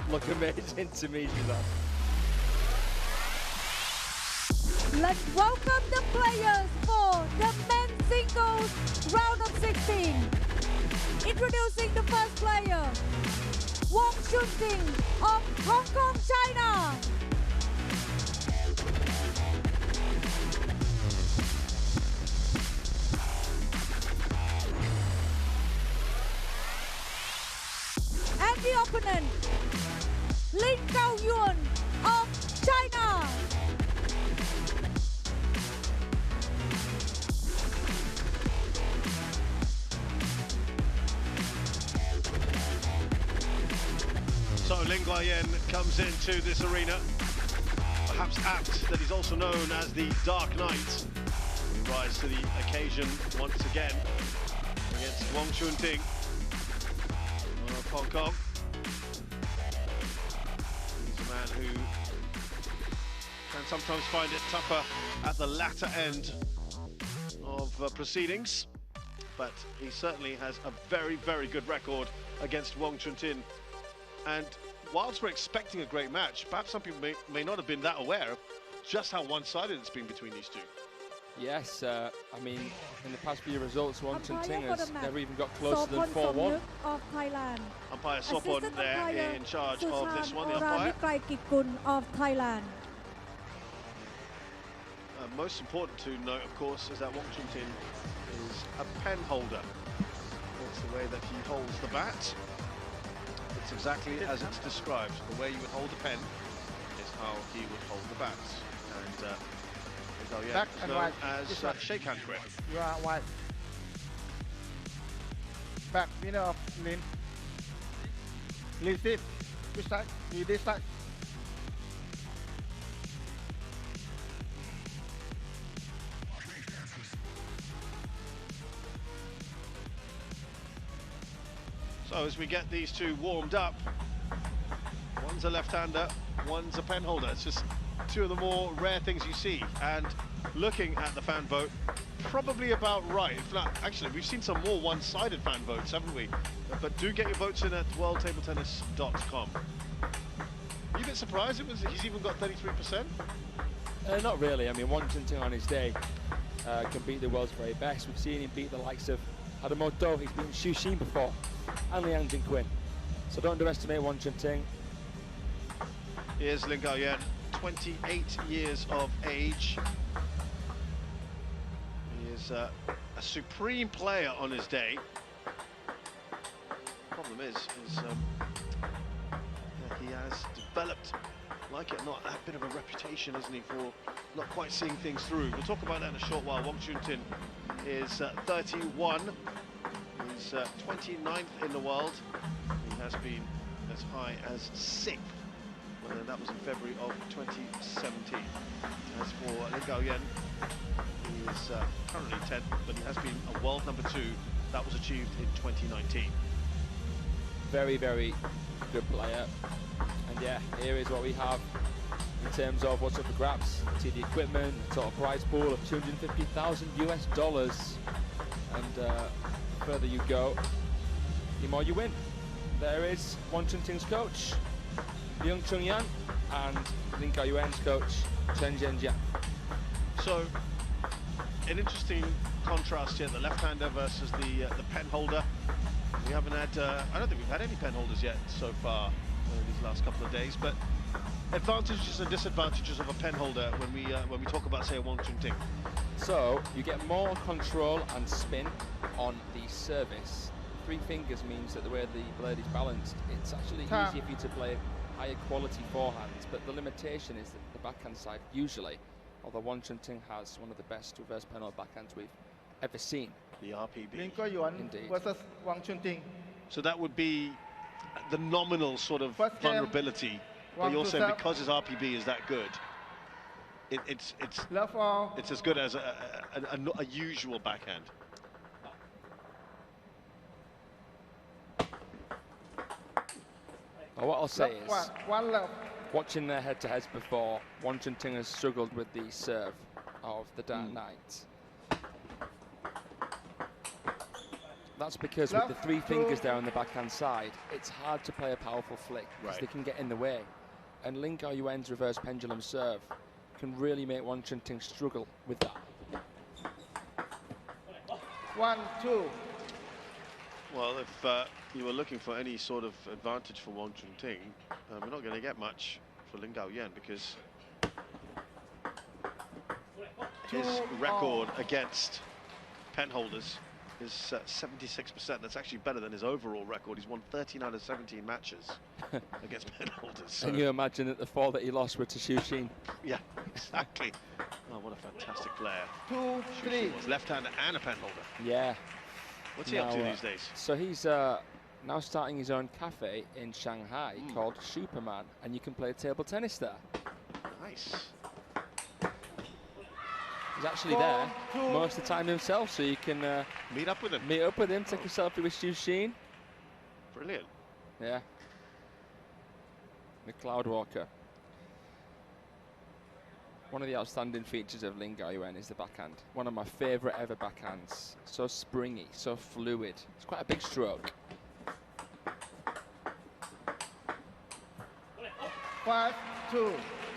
look amazing to me, Giselle. Let's welcome the players for the men's singles round of 16. Introducing the first player, Wong Chunting of Hong Kong, China. And the opponent, Gaoyuan of China. So Gaoyuan comes into this arena, perhaps apt that he's also known as the Dark Knight. He rises to the occasion once again against Wong Chunting of Hong Kong. He's a man who can sometimes find it tougher at the latter end of proceedings, but he certainly has a very, very good record against Wong Chunting. And whilst we're expecting a great match, perhaps some people may not have been that aware of just how one-sided it's been between these two. Yes, I mean, in the past few results, Wong Chunting has never even got closer than 4-1. Of Thailand. Umpire Sopon there in charge of this one, the umpire. Of Thailand. Most important to note, of course, is that Wong Chunting is a pen holder. It's the way that he holds the bat. It's exactly as it's described. The way you would hold a pen is how he would hold the bat. And Gaoyuan is known as shake hand grip. You are white. Back, winner of Lin. Receive. Which side? This side. So as we get these two warmed up, one's a left-hander, one's a pen holder. It's just two of the more rare things you see. And looking at the fan vote, probably about right. If not, actually, we've seen some more one-sided fan votes, haven't we? But do get your votes in at worldtabletennis.com. Are you a bit surprised he's even got 33%? Not really. I mean, Wong Chunting on his day can beat the world's very best. We've seen him beat the likes of Hadamoto. He's beaten Xu Xin before, and Liang Jingquin. So don't underestimate Wong Chunting. Here's Gaoyuan, 28 years of age. He is a supreme player on his day. Problem is he has developed, like it or not, a bit of a reputation, isn't he, for not quite seeing things through. We'll talk about that in a short while. Wong Chunting is 31. He's 29th in the world. He has been as high as 6th. That was in February of 2017. As for Gaoyuan, he is currently 10th, but he has been a world number 2. That was achieved in 2019. Very, very good player. And yeah, here is what we have in terms of what's up for grabs. See the equipment, total prize pool of $250,000 US. And further you go, the more you win. There is Wong Chunting's coach, Leung Chung-yan, and Gaoyuan's coach, Chen Zhenjiang. So, an interesting contrast here, the left-hander versus the pen holder. We haven't had, I don't think we've had any pen holders yet so far these last couple of days, but advantages and disadvantages of a pen holder when we talk about, say, a Wong Chunting. So, you get more control and spin on the service. 3 fingers means that the way the blade is balanced, it's actually easier for you to play higher quality forehands, but the limitation is that the backhand side usually, although Wong Chunting has one of the best reverse penalty backhands we've ever seen. The RPB. Gaoyuan versus Wong Chunting. So that would be the nominal sort of vulnerability, but you're saying because his RPB is that good, it's as good as a usual backhand. Well, what I'll say is, watching their head-to-heads before, Wong Chunting has struggled with the serve of the Dark Knight. That's because with the three fingers there on the backhand side, it's hard to play a powerful flick because they can get in the way. And Lin Gaoyuan's reverse pendulum serve can really make Wong Chunting struggle with that. 1-2. Well, if you were looking for any sort of advantage for Wong Chunting, we're not going to get much for Lin Gaoyuan because his record against pen holders is 76%. That's actually better than his overall record. He's won 13 out of 17 matches against pen holders. So. Can you imagine that the 4 that he lost were to Xu Xin? Yeah, exactly. Oh, what a fantastic player. 2-3. Was left-hander and a pen holder. Yeah. What's he up to these days? So he's now starting his own cafe in Shanghai called Superman, and you can play table tennis there. Nice. He's actually there most of the time himself, so you can meet up with him. Take a selfie with Xu Xin. Brilliant. Yeah. The Cloud Walker. One of the outstanding features of Lin Gaoyuan is the backhand. One of my favourite ever backhands. So springy, so fluid. It's quite a big stroke. 5-2. Well,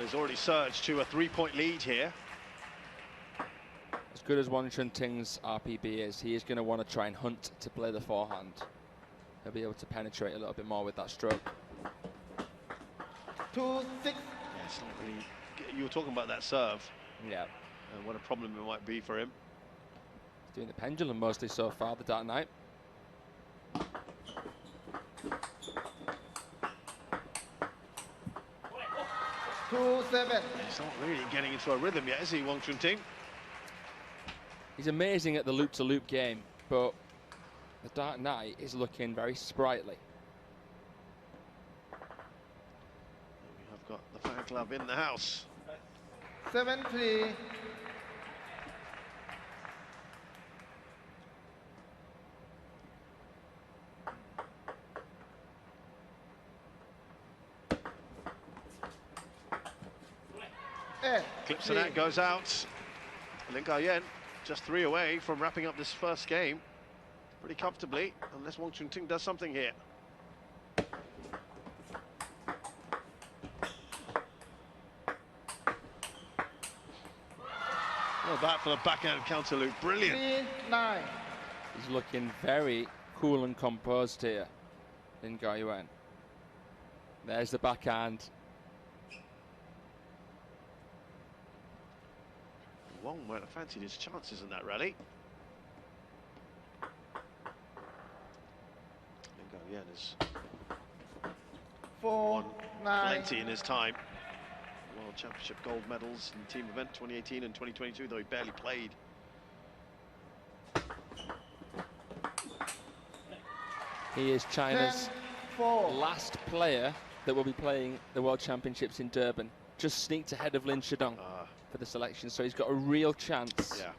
he's already surged to a 3-point lead here. As good as Wong Chunting's RPB is, he is going to want to try and hunt to play the forehand. He'll be able to penetrate a little bit more with that stroke. Yeah, 2-6. it's not really. You were talking about that serve. Yeah. And what a problem it might be for him. He's doing the pendulum mostly so far, the Dark Knight. 2-7. He's not really getting into a rhythm yet, is he, Wong Chunting? He's amazing at the loop-to-loop game, but the Dark Knight is looking very sprightly. We have got the fan club in the house. 7-3. Clips and that goes out. Lin Gaoyuan just 3 away from wrapping up this first game pretty comfortably, unless Wong Chunting does something here. Well, that for the backhand counter loop, brilliant. 3-9. He's looking very cool and composed here, Lin Gaoyuan. There's the backhand. Wong might have fancied his chances in that rally. Lin Gaoyuan has won 4-9. plenty in his time. World Championship gold medals in team event 2018 and 2022, though he barely played. He is China's last player that will be playing the World Championships in Durban. Just sneaked ahead of Lin Shidong for the selection, so he's got a real chance. Yeah.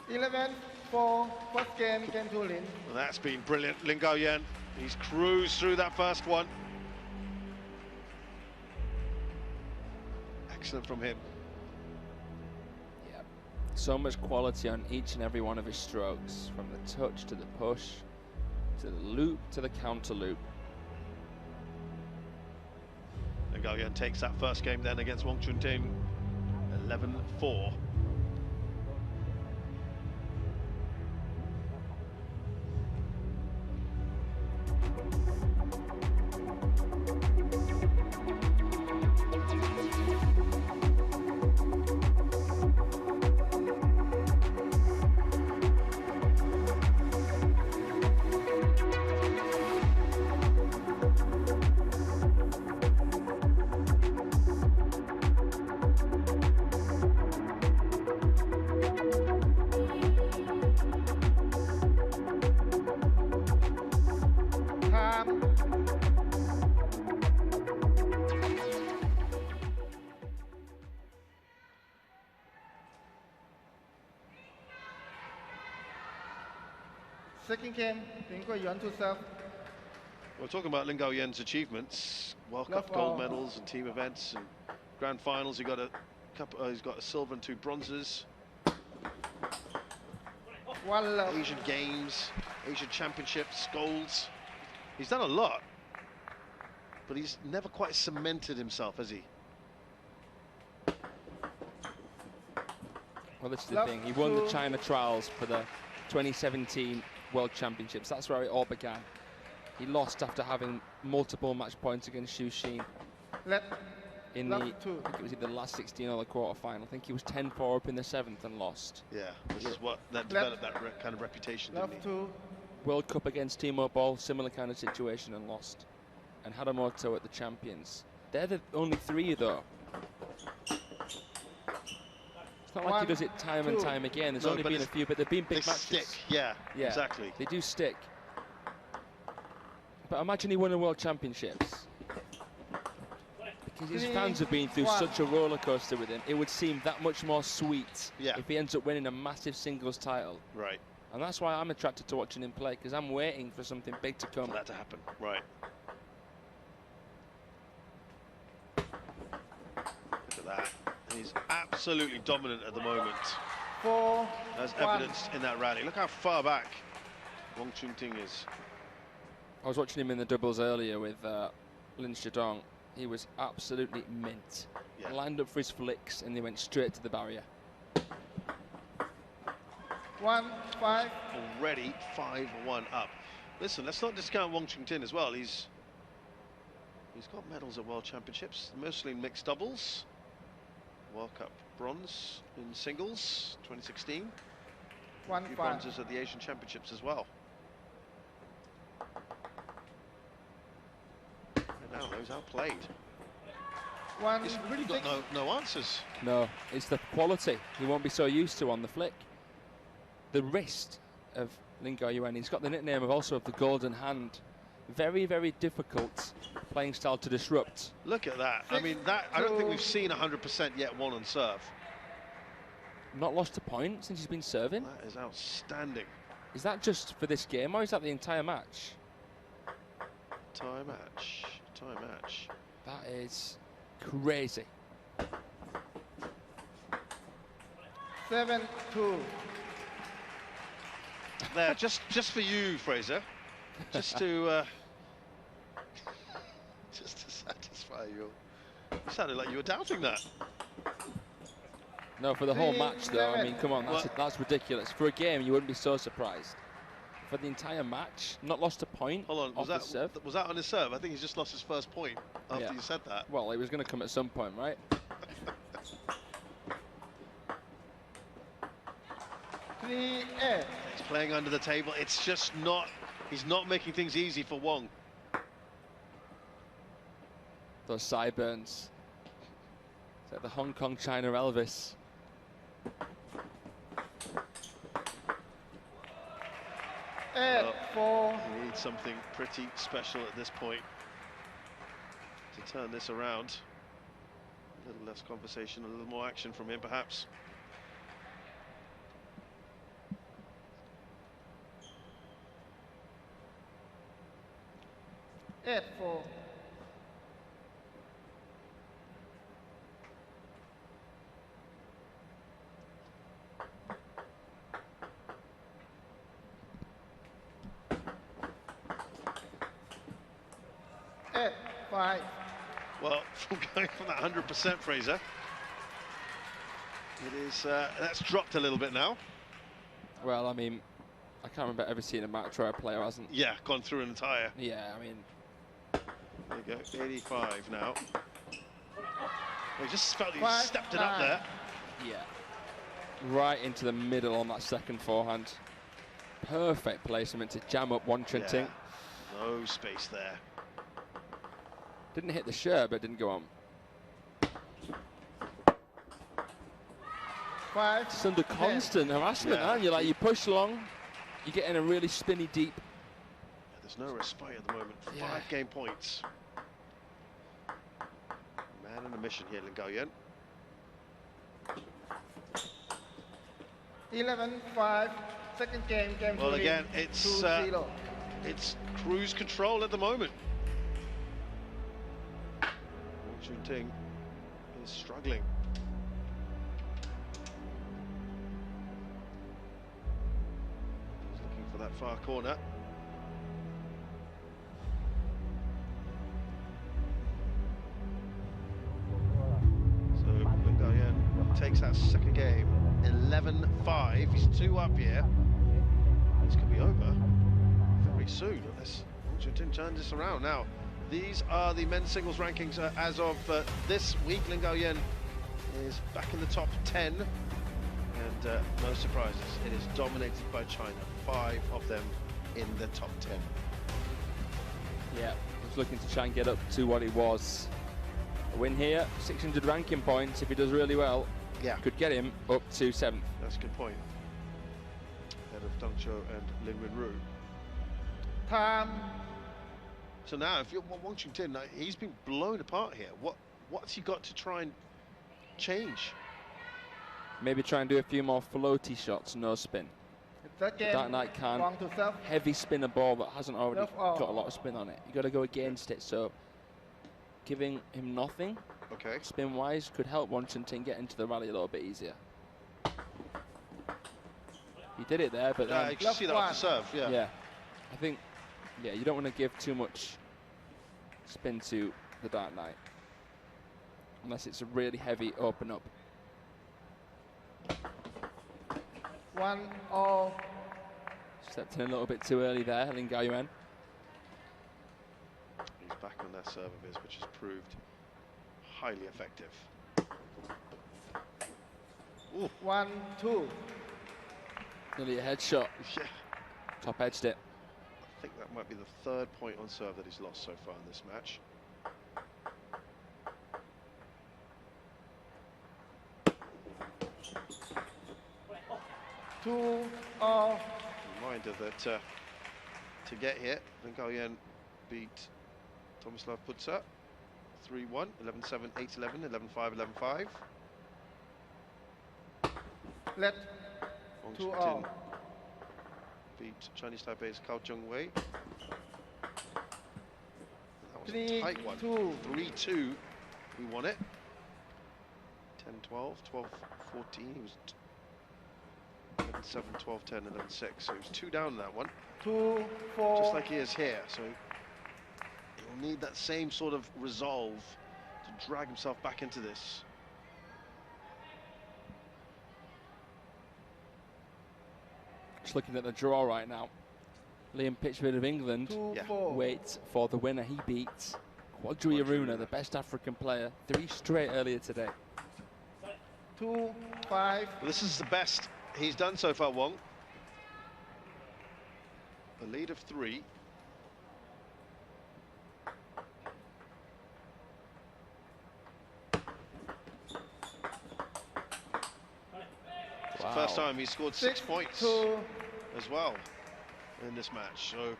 11-4. First game came to Lin. Well, that's been brilliant. Lin Gaoyuan, he's cruised through that first one. Excellent from him. Yeah, so much quality on each and every one of his strokes, from the touch to the push, to the loop, to the counter loop. Lin Gaoyuan takes that first game then against Wong Chunting, 11-4. Second game, Lin Gaoyuan to serve. We're talking about Lin Gaoyuan's achievements, World Cup gold medals and team events and grand finals. He got a couple, he's got a silver and 2 bronzes. One love. Asian Games, Asian Championships, golds. He's done a lot, but he's never quite cemented himself, has he? Well, this is the thing. He won the China trials for the 2017 World Championships. That's where it all began. He lost after having multiple match points against Xu Xin in the, I think it was either the last 16 or the quarterfinal. I think he was 10-4 up in the 7th and lost. Yeah, this is what that developed that kind of reputation, didn't he? World Cup against Timo Boll, similar kind of situation, and lost. And Hadamoto at the Champions. They're the only three, though. It's not like he does it time and time again. There's only been a few, but they've been big matches. Stick, yeah, exactly. They do stick. But imagine he won a World Championships. Because his fans have been through such a roller coaster with him. It would seem that much more sweet if he ends up winning a massive singles title. Right. And that's why I'm attracted to watching him play, because I'm waiting for something big to come. For that to happen, right. Look at that. He's absolutely dominant at the moment. As evidenced in that rally. Look how far back Wong Chunting is. I was watching him in the doubles earlier with Lin Shidong. He was absolutely mint. Yeah. Lined up for his flicks and he went straight to the barrier. 1-5. Already 5-1 up. Listen, let's not discount Wong Chunting as well. He's got medals at World Championships, mostly in mixed doubles. World Cup bronze in singles, 2016. A few bronzes at the Asian Championships as well. And now he's outplayed. He's really got no answers. No, it's the quality he won't be so used to on the flick. The wrist of Lin Gaoyuan, he's got the nickname of also of the golden hand. Very, very difficult playing style to disrupt. Look at that. I mean, I don't think we've seen 100% yet won on serve. Not lost a point since he's been serving. That is outstanding. Is that just for this game or is that the entire match? Entire match. Entire match. That is crazy. 7-2. There, just for you, Fraser. Just to satisfy you. You sounded like you were doubting that. No, for the whole match, though. I mean, come on, that's ridiculous. For a game, you wouldn't be so surprised. For the entire match, not lost a point. Hold on, was that on his serve? I think he's just lost his first point after you said that. Well, it was going to come at some point, right? 3-8. He's playing under the table. It's just not. He's not making things easy for Wong. Those sideburns. It's like the Hong Kong China Elvis. He needs something pretty special at this point to turn this around. A little less conversation, a little more action from him, perhaps. Four. Well, from going from that 100%, Fraser, it is that's dropped a little bit now. Well, I mean, I can't remember ever seeing a match where a player hasn't. Yeah, gone through an entire. Yeah, I mean. There you go, 85 now. He just felt he stepped it up there. Yeah. Right into the middle on that second forehand. Perfect placement to jam up Wong Chunting. Yeah. No space there. Didn't hit the shirt, but didn't go on. It's under constant harassment, aren't you? Like, you push long, you get in a really spinny deep. Yeah, there's no respite at the moment. 5 game points. Man on a mission here, Lin Gaoyuan. 11-5. Second game. Well, again, it's cruise control at the moment. Wong Chunting is struggling. that far corner. So Gaoyuan takes that second game, 11-5. He's 2 up here. This could be over very soon unless Wong Chunting turns this around. Now, these are the men's singles rankings as of this week. Gaoyuan is back in the top 10, and no surprises, it is dominated by China. 5 of them in the top 10. Yeah, he's looking to try and get up to what it was. A win here, 600 ranking points. If he does really well, yeah, could get him up to 7th. That's a good point. Ahead of Deng Chou and Lin Wenru. Time. So now, if you're Wong Chunting, he's been blown apart here. What's he got to try and change? Maybe try and do a few more floaty shots, no spin. That Knight can't heavy spin a ball that hasn't already got a lot of spin on it. You got to go against it. So giving him nothing, okay, spin-wise, could help Wong Chunting get into the rally a little bit easier. He did it there, but you can see that off the serve. Yeah. Yeah, I think. Yeah, you don't want to give too much spin to the Dark Knight unless it's a really heavy open up. 1-0. Stepped in a little bit too early there, Lin Gaoyuan. He's back on that serve of his, which has proved highly effective. Ooh. 1-2. Nearly a headshot. Yeah. Top edged it. I think that might be the 3rd point on serve that he's lost so far in this match. Reminder that to get here, Gaoyuan beat Tomislav Putsa 3-1, 11-7, 8-11, 11-5, 11-5. Let Wong Chunting beat Chinese Taipei's Cao Zhengwei. That was a tight one. 3-2. We won it. 10-12, 12-14. He was 11-7, 12-10, 11-6. So he was 2 down in that one. 2-4. Just like he is here. So he'll need that same sort of resolve to drag himself back into this. Just looking at the draw right now. Liam Pitchford of England waits for the winner. He beats Gaoyuan, the best African player, 3 straight earlier today. 2-5. Well, this is the best he's done so far, Wong. A lead of 3. It's the first time he's scored 6 points as well in this match, so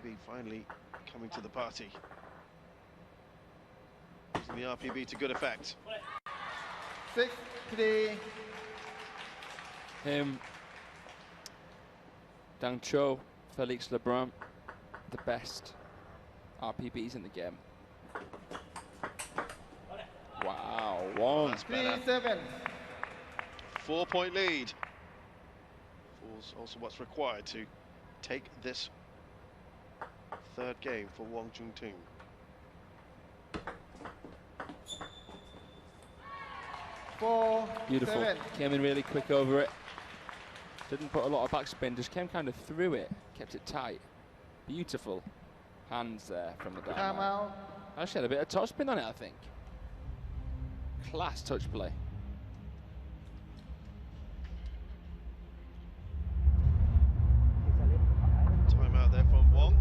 maybe finally coming to the party. Using the RPB to good effect. 6-3. Him, Deng Chou, Felix Lebrun, the best RPBs in the game. Wow, Wong. That's better. 3-7. 4-point lead. Four's also what's required to take this 3rd game for Wong Chunting. Beautiful. 7. Came in really quick over it. Didn't put a lot of backspin, just came kind of through it, kept it tight. Beautiful hands there from the Time diamond. out. Actually had a bit of top spin on it, I think. Class touch play. Time out there from Wong.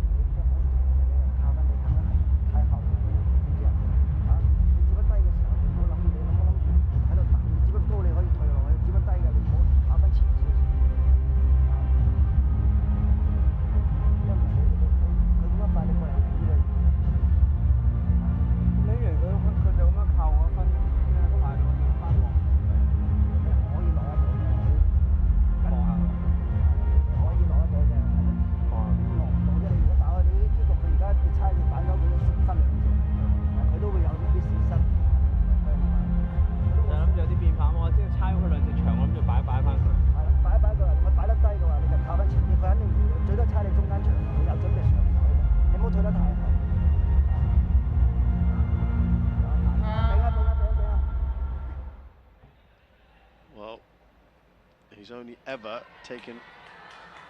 only ever taken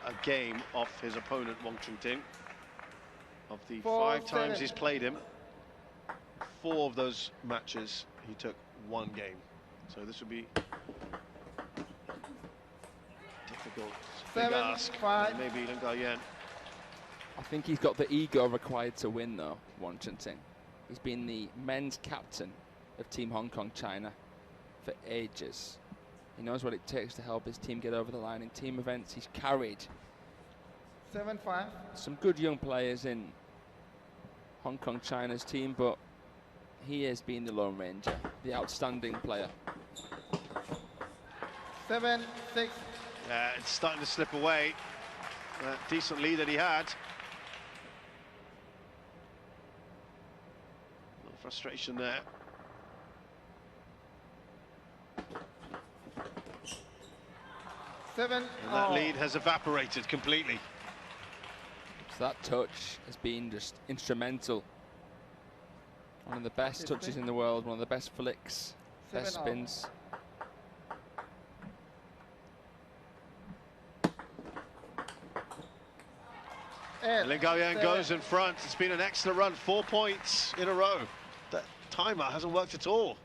a game off his opponent, Wong Chunting. Of the 5 times he's played him, 4 of those matches he took 1 game. So this would be difficult, big ask. Maybe Gaoyuan. I think he's got the ego required to win, though, Wong Chunting. He's been the men's captain of Team Hong Kong China for ages. He knows what it takes to help his team get over the line in team events. He's carried 7-5. some good young players in Hong Kong China's team, but he has been the Lone Ranger, the outstanding player. 7-6. It's starting to slip away. That decent lead that he had. A little frustration there. And that lead has evaporated completely. So that touch has been just instrumental. One of the best touches in the world, one of the best flicks, best spins. Lin Gaoyuan goes in front. It's been an excellent run, 4 points in a row. That timer hasn't worked at all.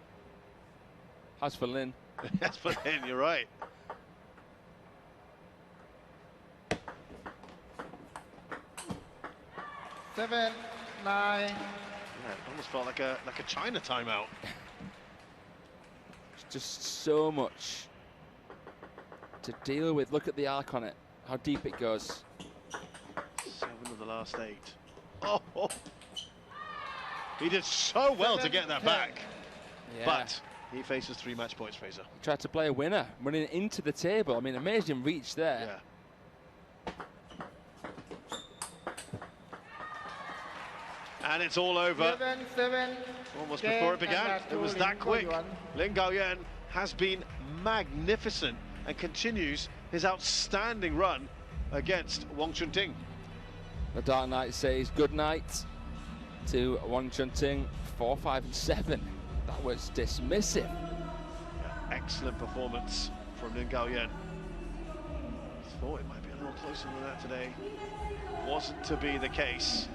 As for Lin. As for Lin, you're right. Seven, 9. Yeah, it almost felt like a China timeout. Just so much to deal with. Look at the arc on it, how deep it goes. 7 of the last 8. Oh, he did so well to get that back. Yeah. But he faces 3 match points, Fraser. He tried to play a winner, running into the table. I mean, amazing reach there. Yeah. And it's all over. 7-7. Almost before it began. It was that quick. Lin Gaoyuan has been magnificent and continues his outstanding run against Wong Chunting. The Dark Knight says good night to Wong Chunting. 4, 5, and 7. That was dismissive. Yeah, excellent performance from Lin Gaoyuan. Thought it might be a little closer than that today. Wasn't to be the case.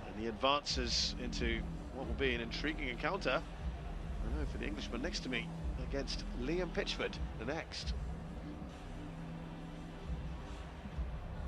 And he advances into what will be an intriguing encounter, I know, for the Englishman next to me, against Liam Pitchford, the next.